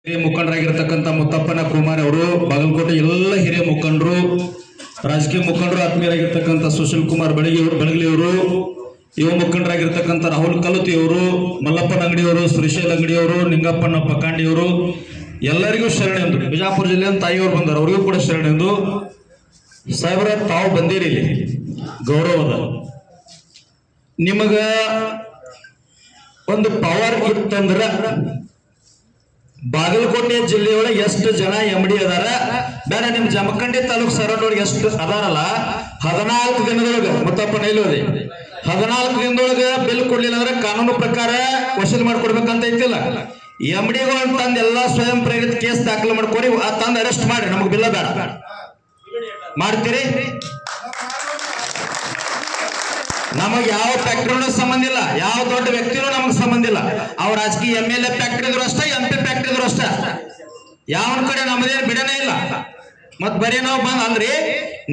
ಹಿರಿಯ ಮುಖಂಡರಾಗಿರ್ತಕ್ಕಂಥ ಮುತ್ತಪ್ಪನ ಕುಮಾರ್ ಅವರು, ಬಾಗಲಕೋಟೆ ಎಲ್ಲ ಹಿರಿಯ ಮುಖಂಡರು, ರಾಜಕೀಯ ಮುಖಂಡರು, ಆತ್ಮೀಯರಾಗಿರ್ತಕ್ಕಂಥ ಸುಶೀಲ್ ಕುಮಾರ್ ಬೆಳಗಲಿ ಅವರು, ಯುವ ಮುಖಂಡರಾಗಿರ್ತಕ್ಕಂಥ ರಾಹುಲ್ ಕಲುತಿ ಅವರು, ಮಲ್ಲಪ್ಪನ ಅಂಗಡಿಯವರು, ಶ್ರೀಶೈಲ್ ಅಂಗಡಿಯವರು, ನಿಂಗಪ್ಪನ ಪಕಾಂಡಿಯವರು, ಎಲ್ಲರಿಗೂ ಶರಣೆಂದು. ಬಿಜಾಪುರ ಜಿಲ್ಲೆಯ ತಾಯಿಯವರು ಬಂದರು, ಅವರಿಗೂ ಕೂಡ ಶರಣೆಂದು. ಸಾಹೇಬ್ರ, ತಾವು ಬಂದಿರಿ ಇಲ್ಲಿ ಗೌರವದ. ನಿಮಗ ಒಂದು ಪವರ್ ಇತ್ತಂದ್ರ ಬಾಗಲಕೋಟೆ ಜಿಲ್ಲೆಯೊಳಗೆ ಎಷ್ಟು ಜನ ಎಮ್ಡಿ ಅದಾರ, ಬೇಡ ನಿಮ್ ಜಮಖಂಡಿ ತಾಲೂಕ್ ಸರೌಂಡ್ ಎಷ್ಟು ಅದಾರಲ್ಲ, 14 ದಿನದೊಳಗೆ ಮುತ್ತಪ್ಪನ ಇಲ್ಲೋದೆ 14 ದಿನದೊಳಗೆ ಬಿಲ್ ಕೊಡ್ಲಿಲ್ಲ ಅಂದ್ರೆ ಕಾನೂನು ಪ್ರಕಾರ ವಸೂಲಿ ಮಾಡ್ಕೊಡ್ಬೇಕಂತ ಐತಿಲ್ಲ. ಎಮ್ಡಿಗಳು ಅಂತಂದು ಎಲ್ಲಾ ಸ್ವಯಂ ಪ್ರೇರಿತ ಕೇಸ್ ದಾಖಲೆ ಮಾಡ್ಕೊಡಿ, ತಂದು ಅರೆಸ್ಟ್ ಮಾಡಿ, ನಮಗ್ ಬಿಲ್ಲ ಬೇಡ. ಮಾಡ್ತೀರಿ? ನಮಗ್ ಯಾವ ಫ್ಯಾಕ್ಟ್ರಿನೂ ಸಂಬಂಧ ಇಲ್ಲ, ಯಾವ ದೊಡ್ಡ ವ್ಯಕ್ತಿನೂ ನಮಗ್ ಸಂಬಂಧ ಇಲ್ಲ. ಅವ್ರ ರಾಜಕೀಯ MLA ಫ್ಯಾಕ್ಟ್ರಿ ಇದ್ರು ಅಷ್ಟೇ, MP ಫ್ಯಾಕ್ಟ್ರಿ ಇದ್ರು ಅಷ್ಟೇ. ಯಾವನ ಕಡೆ ನಮ್ಮದೇನು ಬಿಡನೇ ಇಲ್ಲ. ಮತ್ ಬರೀ ನಾವು ಅಲ್ರಿ,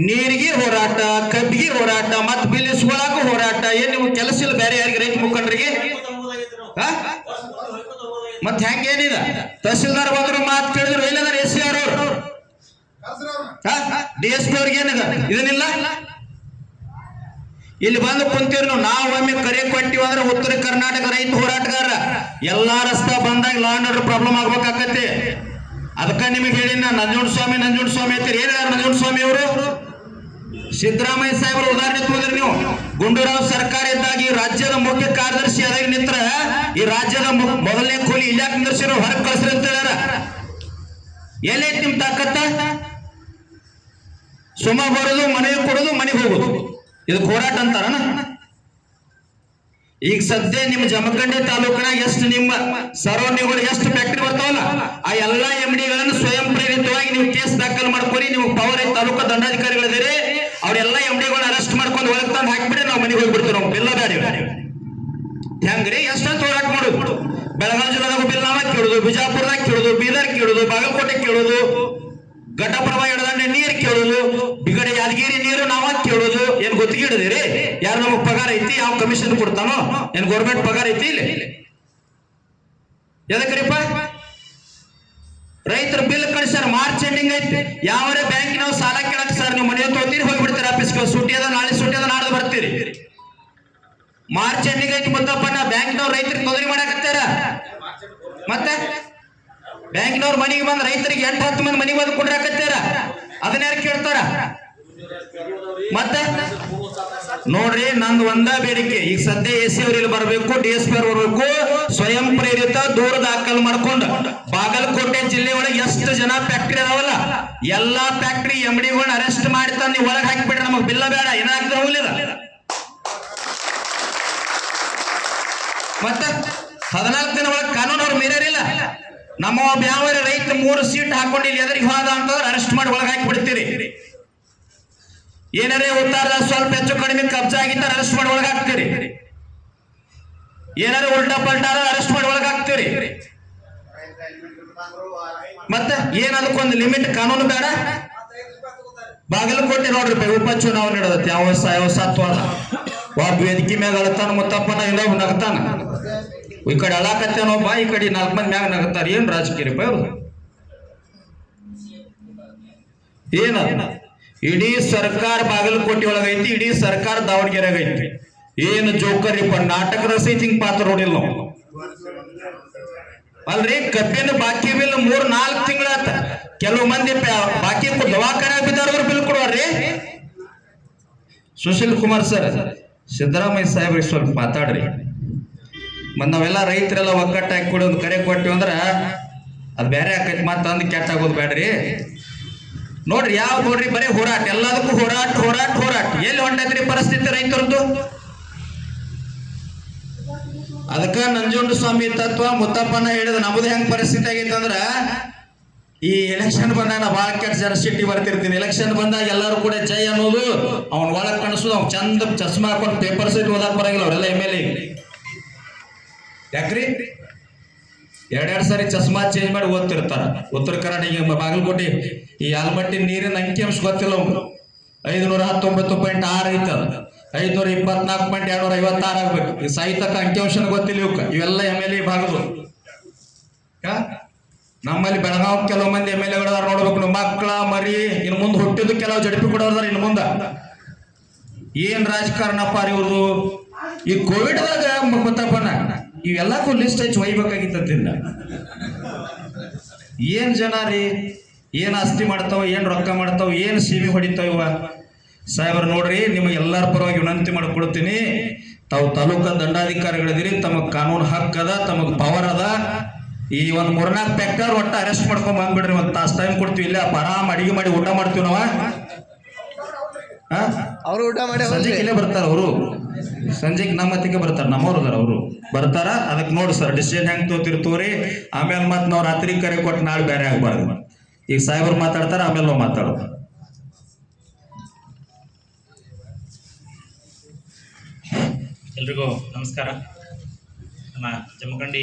ನೀರಿಗೆ ಹೋರಾಟ, ಕಬ್ಬಿಗೆ ಹೋರಾಟ, ಮತ್ ಬಿಲ್ ಇಸ್ಕೊಳಕ್ಕೂ ಹೋರಾಟ. ಏನ್ ನೀವು ಕೆಲಸ ಇಲ್ಲ ಬೇರೆ ಯಾರಿಗೆ, ರೈತ ಮುಖಂಡರಿಗೆ? ಮತ್ ಹೆಂಗೇನಿದೆ? ತಹಸೀಲ್ದಾರ್ ಬಂದ್ರು ಮಾತು ಕೇಳಿದ್ರು, ಇಲ್ಲದಾರ SC ಅವರು, DSP ಅವ್ರಿಗೆ ಏನಿದೆ ಇದನ್ನಿಲ್ಲ. ಇಲ್ಲಿ ಬಂದು ಕುಂತೀರಿ ನಾವು ಒಮ್ಮೆ ಕರೆ ಕೊಟ್ಟಿವಿ ಅಂದ್ರೆ ಉತ್ತರ ಕರ್ನಾಟಕ ರೈತ ಹೋರಾಟಗಾರ ಎಲ್ಲಾ ರಸ್ತೆ ಬಂದಾಗ ಲಾ ಅಂಡ್ ಆರ್ಡರ್ ಪ್ರಾಬ್ಲಮ್ ಆಗ್ಬೇಕಾಗತ್ತೆ. ಅದಕ್ಕ ನಿಮಗೆ ಹೇಳಿ ನಂಜುಂಡಸ್ವಾಮಿ ಅಂತೀರಿ. ಏನಾರ ನಂಜುಂಡಸ್ವಾಮಿ ಅವರು? ಸಿದ್ದರಾಮಯ್ಯ ಸಾಹೇಬರು ಉದಾಹರಣೆ ತಗೊಂಡ್ರಿ ನೀವು. ಗುಂಡೂರಾವ್ ಸರ್ಕಾರ ಇದ್ದಾಗ ಈ ರಾಜ್ಯದ ಮುಖ್ಯ ಕಾರ್ಯದರ್ಶಿ ಅದಾಗ ನಿಂತ್ರ ಈ ರಾಜ್ಯದ ಮೊದಲನೇ ಕೂಲಿ ಇಲ್ಯಾಕ್ ನಿಂದ್ರಿಸಿರೋ, ಹೊರಗೆ ಕಳಿಸ್ರಿ ಅಂತ ಹೇಳ್ಯಾರ. ಎಲ್ಲೈತಿ ನಿಮ್ ತಾಕತ್ತ? ಸುಮ ಬರೋದು, ಮನೆಗೆ ಕೊಡೋದು, ಮನೆಗೆ ಹೋಗೋದು, ಇದಕ್ಕೆ ಹೋರಾಟ ಅಂತಾರನ? ಈಗ ಸದ್ಯ ನಿಮ್ಮ ಜಮಖಂಡಿ ತಾಲೂಕಿನಾಗ ಎಷ್ಟು ನಿಮ್ಮ ಸರೌಂಡಿಂಗ್ಗಳು ಎಷ್ಟು ಫ್ಯಾಕ್ಟ್ರಿ ಬರ್ತಾವಲ್ಲ, ಆ ಎಲ್ಲಾ MDಗಳನ್ನು ಸ್ವಯಂ ಪ್ರೇರಿತವಾಗಿ ನೀವು ಕೇಸ್ ದಾಖಲು ಮಾಡ್ಕೊರಿ. ನೀವು ಪವರ್ ಐತಿ, ತಾಲೂಕು ದಂಡಾಧಿಕಾರಿಗಳಿದ್ದೀರಿ, ಅವ್ರೆಲ್ಲಾ MDಗಳನ್ನ ಅರೆಸ್ಟ್ ಮಾಡ್ಕೊಂಡು ಒಳಗೆ ತಂದು ಹಾಕ್ಬಿಡಿ, ನಾವು ಮನೆಗೆ ಹೋಗ್ಬಿಡ್ತೀವಿ. ನಾವು ಬಿಲ್ಲ ಬೇಡ ಹೆಂಗ್ರಿ? ಎಷ್ಟಂತ ಹೋರಾಟ ಮಾಡೋದು? ಬೆಳಗಾವಿ ಜಿಲ್ಲಾದಾಗ ಬಿಲ್ ನಾವ ಕೇಳುದು, ಬಿಜಾಪುರದಾಗ ಕೇಳುದು, ಬೀದರ್ ಕೇಳುದು, ಬಾಗಲಕೋಟೆ ಕೇಳುದು, ಘಟಪ್ರಭಾ ಎಡದಂಡೆ ನೀರು ಕೇಳುದು, ಬಿಗಡೆ ಯಾದಗಿರಿ ನೀರು ನಾವ ಕೇಳುದು. ಏನ್ ಗೊತ್ತಿಗೆ ಹಿಡಿದಿರಿ? ಯಾರು ನಮಗ್ ಪಗಾರ ಐತಿ? ಯಾವ ಕಮಿಷನ್ ಕೊಡ್ತಾನೋ? ಏನ್ ಗೌರ್ಮೆಂಟ್ ಪಗಾರ ಐತಿ? ಇಲ್ಲಿ ಎದಕ್ರಿಪ್ಪ? ರೈತರು ಬಿಲ್ ಕಳಿಸ್ಯಾರ, ಮಾರ್ಚ್ ಎಂಡಿಂಗ್ ಐತಿ. ಯಾವರೇ ಬ್ಯಾಂಕಿನವ್ ಸಾಲ ಕೇಳಕ್ ಸರ್ ನೀವು ಮನೆ ತೋತೀರಿ, ಹೋಗ್ಬಿಡ್ತೀರಿ ಆಫೀಸ್ಗೆ. ಸೂಟಿ ಅದ, ನಾಳೆ ಸೂಟಿ ಅದ, ನಾಡ್ದು ಬರ್ತೀರಿ. ಮಾರ್ಚ್ ಎಂಡಿಂಗ್ ಐತಿ ಗೊತ್ತಪ್ಪ, ಬ್ಯಾಂಕ್ನವ್ರು ರೈತರಿಗೆ ತೊಂದರೆ ಮಾಡಾಕತ್ತಾರ. ಮತ್ತೆ ಬ್ಯಾಂಕ್ನವ್ರ ಮನೆಗೆ ಬಂದ್ ರೈತರಿಗೆ 8-10 ಮಂದಿ ಮನೆಗೆ ಬಂದು ಕುಂಡ್ರಾಕತ್ತಾರ. ಅದನ್ನ ಯಾರು ಕೇಳ್ತಾರ? ಮತ್ತೆ ನೋಡ್ರಿ, ನಂದು ಒಂದ ಬೇಡಿಕೆ, ಈಗ ಸದ್ಯ AC ಅವ್ರು ಇಲ್ಲಿ ಬರ್ಬೇಕು, DSP ಅವ್ರು ಬರ್ಬೇಕು. ಸ್ವಯಂ ಪ್ರೇರಿತ ದೂರ ದಾಖಲು ಮಾಡ್ಕೊಂಡು ಬಾಗಲಕೋಟೆ ಜಿಲ್ಲೆ ಒಳಗೆ ಎಷ್ಟು ಜನ ಫ್ಯಾಕ್ಟ್ರಿ ಅದಾವಲ್ಲ, ಎಲ್ಲಾ ಫ್ಯಾಕ್ಟ್ರಿ MDಗಳನ್ನ ಅರೆಸ್ಟ್ ಮಾಡಿ ತಂದು ನೀವು ಒಳಗೆ ಹಾಕಿಬಿಡ್ರಿ. ನಮಗ್ ಬಿಲ್ಲ ಬೇಡ, ಏನಾಗ್ತದೆ ಹೋಗ್ಲಿಲ್ಲ. ಮತ್ತ 14 ದಿನ ಒಳಗೆ ಕಾನೂನು ಅವ್ರು ಮೀರಿಲ್ಲ. ನಮ್ಮ ಯಾವ ರೈತ 3 ಸೀಟ್ ಹಾಕೊಂಡು ಇಲ್ಲಿ ಎದರಿಗೆ ಹೋದ ಅಂತಂದ್ರೆ ಅರೆಸ್ಟ್ ಮಾಡಿ ಒಳಗೆ ಹಾಕಿ ಬಿಡ್ತೀರಿ. ಏನಾರೇ ಉತ್ತಾರ ಸ್ವಲ್ಪ ಹೆಚ್ಚು ಕಡಿಮೆ ಕಬ್ಜಾ ಆಗಿದ್ದಾರೆ, ಅರೆಸ್ಟ್ ಮಾಡಿ ಒಳಗೆ ಹಾಕ್ತೀರಿ. ಏನಾರೇ ಉಲ್ಟಾ ಪಲ್ಟಾರ ಅರೆಸ್ಟ್ ಮಾಡಿ ಒಳಗೆ ಹಾಕ್ತೀರಿ. ಮತ್ತೆ ಏನ್ ಅದಕ್ಕೊಂದು ಲಿಮಿಟ್ ಕಾನೂನು ಬೇಡ? ಬಾಗಲಕೋಟೆ ನೋಡ್ರಿ, ಉಪಚುನಾವಣೆ ನಡೆದತ್ತೆ. ಯಾವ ಸತ್ವಾದ ಒಬ್ಬ ವೇದಿಕೆ ಮ್ಯಾಗ ಅಳತಾನ, ಮುತ್ತಪ್ಪನ ಇನ್ನೊಬ್ಬ ನಗತಾನ. ಈ ಕಡೆ ಅಳಾಕತ್ತೇನೊಬ್ಬ, ಈ ಕಡೆ 4 ಮಂದಿ ಮ್ಯಾಗ ನಗತಾರ. ಏನ್ ರಾಜಕೀಯ ಅವ್ರು? ಏನ ಇಡೀ ಸರ್ಕಾರ ಬಾಗಲಕೋಟೆ ಒಳಗೈತಿ, ಇಡೀ ಸರ್ಕಾರ ದಾವಣಗೆರೆಗ ಐತಿ. ಏನು ಜೋಕರಿಪ್ಪ, ನಾಟಕ ರಸೈತಿಂಗ್ ಪಾತ್ರ ನೋಡಿಲ್ಲ ನಾವು. ಅಲ್ರಿ, ಕಬ್ಬಿನ ಬಾಕಿ ಬಿಲ್ 3-4 ತಿಂಗಳಾತ. ಕೆಲವು ಮಂದಿ ಬಾಕಿ ದವಾಖಾನೆ ಬಿದ್ದಾರವ್ರು ಬಿಲ್ ಕೊಡುವಾರ್ರಿ. ಸುಶೀಲ್ ಕುಮಾರ್ ಸರ್, ಸಿದ್ದರಾಮಯ್ಯ ಸಾಹೇಬ್ರಿಗೆ ಸ್ವಲ್ಪ ಮಾತಾಡ್ರಿ. ಮತ್ ನಾವೆಲ್ಲ ರೈತರೆಲ್ಲ ಒಕ್ಕಟ್ಟ ಹಾಕಿ ಕೊಡಿ, ಒಂದು ಕರೆ ಕೊಟ್ಟಿವಿ ಅಂದ್ರ ಅದು ಬೇರೆ ಆಕೈತಿ. ಮತ್ತ ಅಂದ್ ಕೆಟ್ಟ ಆಗೋದು ಬೇಡ್ರಿ. ನೋಡ್ರಿ, ಯಾವ ನೋಡ್ರಿ ಬರೀ ಹೋರಾಟ, ಎಲ್ಲದಕ್ಕೂ ಹೋರಾಟ ಹೋರಾಟ ಹೋರಾಟ. ಎಲ್ಲಿ ಹೊಂಟೈತ್ರಿ ಪರಿಸ್ಥಿತಿ ರೈತರದ್ದು? ಅದಕ್ಕ ನಂಜುಂಡಸ್ವಾಮಿ ತತ್ವ ಮುತ್ತಪ್ಪನ ಹೇಳಿದ ನಮ್ಮದು ಹೆಂಗ್ ಪರಿಸ್ಥಿತಿ ಆಗೈತೆ ಅಂದ್ರ, ಈ ಎಲೆಕ್ಷನ್ ಬಂದಾಗ ನಾ ಭಾಳ ಕೆಟ್ಟ ಜನ ಸಿಟ್ಟಿ ಬರ್ತಿರ್ತೀನಿ. ಎಲೆಕ್ಷನ್ ಬಂದಾಗ ಎಲ್ಲರೂ ಕೂಡ ಜೈ ಅನ್ನೋದು, ಅವ್ನ ಒಳಗ್ ಕಾಣಿಸೋದು, ಅವ್ನ ಚಂದ ಚಸ್ಮಾ ಹಾಕೊಂಡು ಪೇಪರ್ ಸೈಟ್ ಓದಾಕ್ ಬರಂಗಿಲ್ಲ ಅವರೆಲ್ಲ MLA. ಯಾಕ್ರಿ? 2 ಸಾರಿ ಚಸ್ಮಾ ಚೇಂಜ್ ಮಾಡಿ ಓದ್ತಿರ್ತಾರ. ಉತ್ತರ ಕರ್ನಾಟಕ ಬಾಗಲಕೋಟೆ ಈ ಆಲ್ಮಟ್ಟಿ ನೀರಿನ ಅಂಕಿಅಂಶ ಗೊತ್ತಿಲ್ಲ ಅವ್ನು. 519.6 ಐತೆ, 524.256 ಆಗ್ಬೇಕು. ಈ ಸಾಹಿತ್ಯಕ ಅಂಕಿಅಂಶನ ಗೊತ್ತಿಲ್ಲ ಇವಕ್ಕ. ಇವೆಲ್ಲ MLA ಭಾಗದು. ನಮ್ಮಲ್ಲಿ ಬೆಳಗಾವ್ ಕೆಲವು ಮಂದಿ ಎಮ್ ಎಲ್ ಎಗಳದಾರ ನೋಡ್ಬೇಕು ನೀವು, ಮಕ್ಕಳ ಮರಿ ಇನ್ನು ಮುಂದೆ ಹುಟ್ಟಿದ ಕೆಲವು ಜಡಿಪಿ ಕೊಡೋದಾರ ಇನ್ನು ಮುಂದ. ಏನ್ ರಾಜಕಾರಣಪ್ಪ ಇವ್ರದು. ಈ ಕೋವಿಡ್ದಾಗ ಗೊತ್ತಪ್ಪನ ಇವೆಲ್ಲಕ್ಕೂ ಲಿಸ್ಟ್ ಹಚ್ಚಿ ಒಯ್ಬೇಕಾಗಿತ್ತಂತಿಲ್ಲ. ಏನ್ ಜನ ರೀ, ಏನ್ ಆಸ್ತಿ ಮಾಡ್ತಾವ, ಏನ್ ರೊಕ್ಕ ಮಾಡ್ತಾವ, ಏನ್ ಸೀಮಿ ಹೊಡಿತಾವ ಇವ. ಸಾಹೇಬ್ರ ನೋಡ್ರಿ, ನಿಮಗೆ ಎಲ್ಲರ ಪರವಾಗಿ ವಿನಂತಿ ಮಾಡ್ಕೊಡ್ತೀನಿ, ತಾವು ತಾಲೂಕಾ ದಂಡಾಧಿಕಾರಿಗಳಿದಿರಿ, ತಮಗ್ ಕಾನೂನು ಹಕ್ ಅದ, ತಮಗ್ ಪವರ್ ಅದ. ಈ ಒಂದ್ 3-4 ಫ್ಯಾಕ್ಟರ್ ಒಟ್ಟ ಅರೆಸ್ಟ್ ಮಾಡ್ಕೊಂಡ್ ಬಂದ್ಬಿಡ್ರಿ, ಒಂದ್ ತಾಸ್ ಟೈಮ್ ಕೊಡ್ತೀವಿ, ಇಲ್ಲ ಆರಾಮ್ ಅಡಿಗೆ ಮಾಡಿ ಊಟ ಮಾಡ್ತೀವಿ ನಾವ. ಅವ್ರು ಊಟ ಮಾಡಿ ಸಂಜೆಗೆ ಇಲ್ಲೇ ಬರ್ತಾರ ಅವರು, ಸಂಜೆಗೆ ನಮ್ಮ ಹತ್ತಿಗೆ ಬರ್ತಾರ, ನಮ್ಮವ್ರು ಅದಾರ ಅವರು ಬರ್ತಾರ. ಅದಕ್ಕೆ ನೋಡಿ ಸರ್ ಡಿಸಿಷನ್ ಹೆಂಗ್ ತೋತಿರ್ತವ್ರಿ. ಆಮೇಲೆ ಮತ್ ನಾವು ರಾತ್ರಿ ಕರೆ ಕೊಟ್ಟು ನಾಳೆ ಬೇರೆ ಆಗ್ಬಾರ್ದು. ಈಗ ಸಾಹೇಬ್ರು ಮಾತಾಡ್ತಾರ, ಆಮೇಲೆ ನಾವು ಮಾತಾಡೋದು. ಎಲ್ರಿಗೂ ನಮಸ್ಕಾರ. ನಮ್ಮ ಜಮಖಂಡಿ